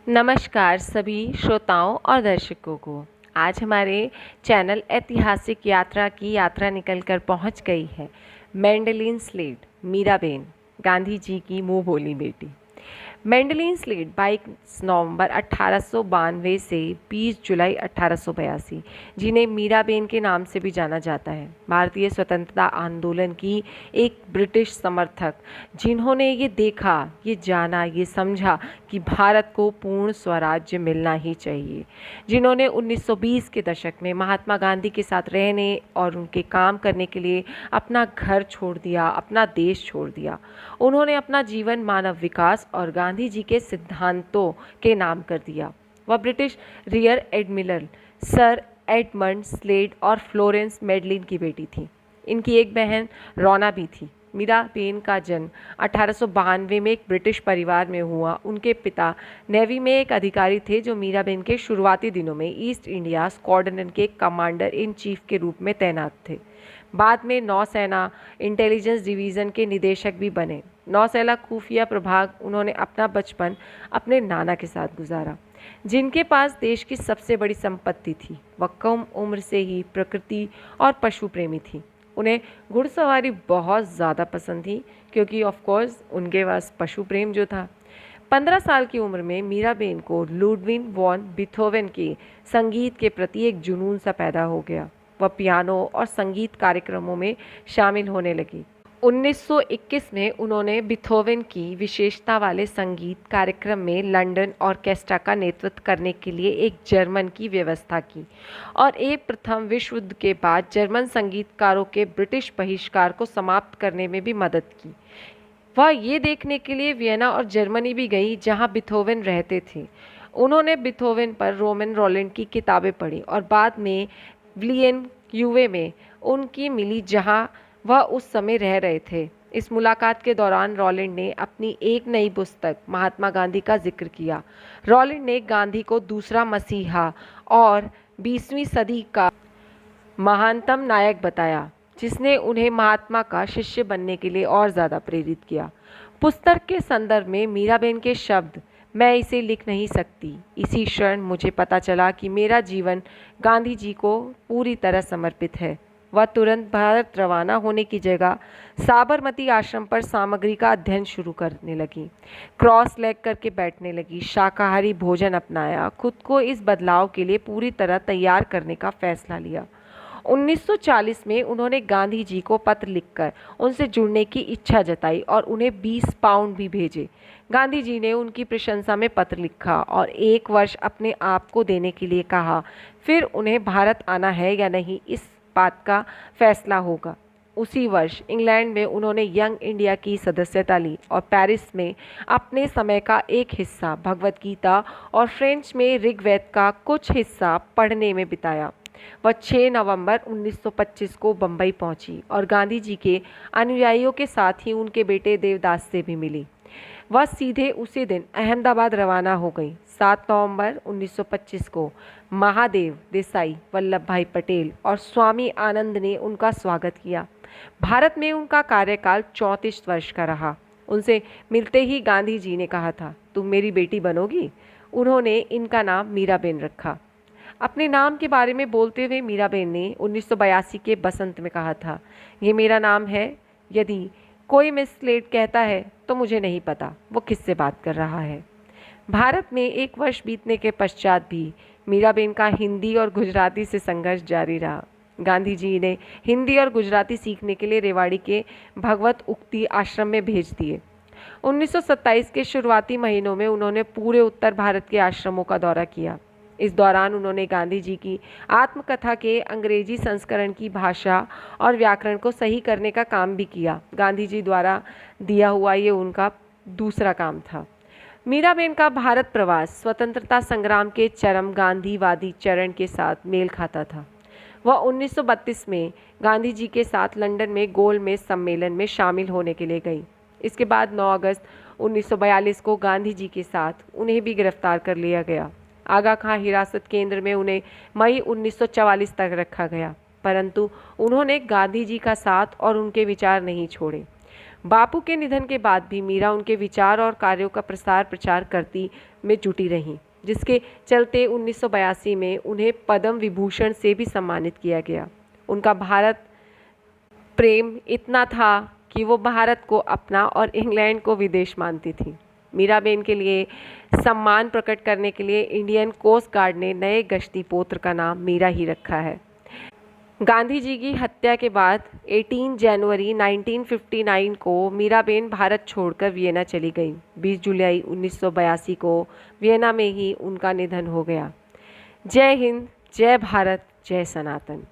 नमस्कार सभी श्रोताओं और दर्शकों को। आज हमारे चैनल ऐतिहासिक यात्रा की यात्रा निकलकर पहुंच गई है मैंडेलिन स्लेट, मीराबेन, गांधी जी की मुंह बोली बेटी। मैंडेलिन स्लेट 22 नवंबर 1892 से 20 जुलाई 1882, जिन्हें मीराबेन के नाम से भी जाना जाता है, भारतीय स्वतंत्रता आंदोलन की एक ब्रिटिश समर्थक, जिन्होंने ये देखा, ये जाना, ये समझा कि भारत को पूर्ण स्वराज्य मिलना ही चाहिए, जिन्होंने 1920 के दशक में महात्मा गांधी के साथ रहने और उनके काम करने के लिए अपना घर छोड़ दिया, अपना देश छोड़ दिया। उन्होंने अपना जीवन मानव विकास और गांधी जी के सिद्धांतों के नाम कर दिया। वह British rear admiral sir Edmund Slade और फ्लोरेंस मैडलिन की बेटी थी। इनकी एक बहन रोना भी थी। मीराबेन का जन्म 1892 में एक ब्रिटिश परिवार में हुआ। उनके पिता नेवी में एक अधिकारी थे, जो मीराबेन के शुरुआती दिनों में ईस्ट इंडिया स्क्वाड्रन के कमांडर इन चीफ के रूप में तैनात थे। बाद में नौसेना इंटेलिजेंस डिवीज़न के निदेशक भी बने। नौसेना खुफिया प्रभाग उन्होंने अपना बचपन अपने नाना के साथ गुजारा, जिनके पास देश की सबसे बड़ी संपत्ति थी। वह कम उम्र से ही प्रकृति और पशु प्रेमी थी। उन्हें घुड़सवारी बहुत ज़्यादा पसंद थी, क्योंकि ऑफ कोर्स उनके पास पशु प्रेम जो था। 15 साल की उम्र में मीराबेन को लुडविग वॉन बीथोवन के संगीत के प्रति एक जुनून सा पैदा हो गया। वह पियानो और संगीत कार्यक्रमों में शामिल होने लगी। 1921 में उन्होंने बीथोवन की विशेषता वाले संगीत कार्यक्रम में लंदन ऑर्केस्ट्रा का नेतृत्व करने के लिए एक जर्मन की व्यवस्था की और एक प्रथम विश्व युद्ध के बाद जर्मन संगीतकारों के ब्रिटिश बहिष्कार को समाप्त करने में भी मदद की। वह ये देखने के लिए वियना और जर्मनी भी गई, जहां बीथोवन रहते थे। उन्होंने बीथोवन पर रोमन रोलैंड की किताबें पढ़ी और बाद में विलियम यूवे में उनकी मिली, जहां वह उस समय रह रहे थे। इस मुलाकात के दौरान रोलैंड ने अपनी एक नई पुस्तक महात्मा गांधी का जिक्र किया। रोलैंड ने गांधी को दूसरा मसीहा और 20वीं सदी का महानतम नायक बताया, जिसने उन्हें महात्मा का शिष्य बनने के लिए और ज़्यादा प्रेरित किया। पुस्तक के संदर्भ में मीराबेन के शब्द, मैं इसे लिख नहीं सकती। इसी क्षण मुझे पता चला कि मेरा जीवन गांधी जी को पूरी तरह समर्पित है। वह तुरंत भारत रवाना होने की जगह साबरमती आश्रम पर सामग्री का अध्ययन शुरू करने लगी। क्रॉस लेग करके बैठने लगी, शाकाहारी भोजन अपनाया, खुद को इस बदलाव के लिए पूरी तरह तैयार करने का फैसला लिया। 1940 में उन्होंने गांधी जी को पत्र लिखकर उनसे जुड़ने की इच्छा जताई और उन्हें 20 पाउंड भी भेजे। गांधी जी ने उनकी प्रशंसा में पत्र लिखा और 1 वर्ष अपने आप को देने के लिए कहा। फिर उन्हें भारत आना है या नहीं, इस बात का फैसला होगा। उसी वर्ष इंग्लैंड में उन्होंने यंग इंडिया की सदस्यता ली और पेरिस में अपने समय का एक हिस्सा भगवत गीता और फ्रेंच में ऋग्वेद का कुछ हिस्सा पढ़ने में बिताया। वह 6 नवंबर 1925 को बंबई पहुंची और गांधी जी के अनुयायियों के साथ ही उनके बेटे देवदास से भी मिली। वह सीधे उसी दिन अहमदाबाद रवाना हो गई। 7 नवंबर 1925 को महादेव देसाई, वल्लभ भाई पटेल और स्वामी आनंद ने उनका स्वागत किया। भारत में उनका कार्यकाल 34 वर्ष का रहा। उनसे मिलते ही गांधी जी ने कहा था, तुम मेरी बेटी बनोगी। उन्होंने इनका नाम मीराबेन रखा। अपने नाम के बारे में बोलते हुए मीराबेन ने 1982 के बसंत में कहा था, ये मेरा नाम है। यदि कोई मिस स्लेट कहता है तो मुझे नहीं पता वो किससे बात कर रहा है। भारत में 1 वर्ष बीतने के पश्चात भी मीराबेन का हिंदी और गुजराती से संघर्ष जारी रहा। गांधी जी ने हिंदी और गुजराती सीखने के लिए रेवाड़ी के भगवत उक्ति आश्रम में भेज दिए। 1927 के शुरुआती महीनों में उन्होंने पूरे उत्तर भारत के आश्रमों का दौरा किया। इस दौरान उन्होंने गांधी जी की आत्मकथा के अंग्रेजी संस्करण की भाषा और व्याकरण को सही करने का काम भी किया। गांधी जी द्वारा दिया हुआ ये उनका दूसरा काम था। मीराबेन का भारत प्रवास स्वतंत्रता संग्राम के चरम गांधीवादी चरण के साथ मेल खाता था। वह 1932 में गांधी जी के साथ लंदन में गोलमेज सम्मेलन में शामिल होने के लिए गई। इसके बाद 9 अगस्त 1942 को गांधी जी के साथ उन्हें भी गिरफ्तार कर लिया गया। आगा खां हिरासत केंद्र में उन्हें मई 1944 तक रखा गया, परंतु उन्होंने गांधी जी का साथ और उनके विचार नहीं छोड़े। बापू के निधन के बाद भी मीरा उनके विचार और कार्यों का प्रसार प्रचार करती में जुटी रहीं, जिसके चलते 1982 में उन्हें पद्म विभूषण से भी सम्मानित किया गया। उनका भारत प्रेम इतना था कि वो भारत को अपना और इंग्लैंड को विदेश मानती थी। मीराबेन के लिए सम्मान प्रकट करने के लिए इंडियन कोस्ट गार्ड ने नए गश्ती पोत्र का नाम मीरा ही रखा है। गांधी जी की हत्या के बाद 18 जनवरी 1959 को मीराबेन भारत छोड़कर वियना चली गई। 20 जुलाई 1982 को वियना में ही उनका निधन हो गया। जय हिंद, जय भारत, जय सनातन।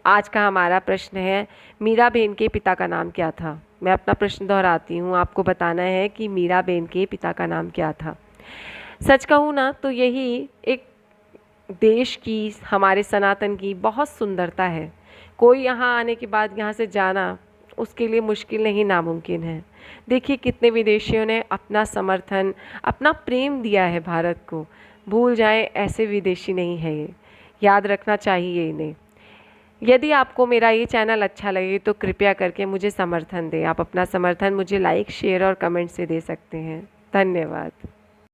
आज का हमारा प्रश्न है, मीराबेन के पिता का नाम क्या था? मैं अपना प्रश्न दोहराती हूँ, आपको बताना है कि मीराबेन के पिता का नाम क्या था। सच कहूँ ना तो यही एक देश की, हमारे सनातन की बहुत सुंदरता है। कोई यहाँ आने के बाद यहाँ से जाना उसके लिए मुश्किल नहीं, नामुमकिन है। देखिए कितने विदेशियों ने अपना समर्थन, अपना प्रेम दिया है भारत को। भूल जाएं, ऐसे विदेशी नहीं है ये, याद रखना चाहिए इन्हें। यदि आपको मेरा ये चैनल अच्छा लगे तो कृपया करके मुझे समर्थन दें। आप अपना समर्थन मुझे लाइक, शेयर और कमेंट से दे सकते हैं। धन्यवाद।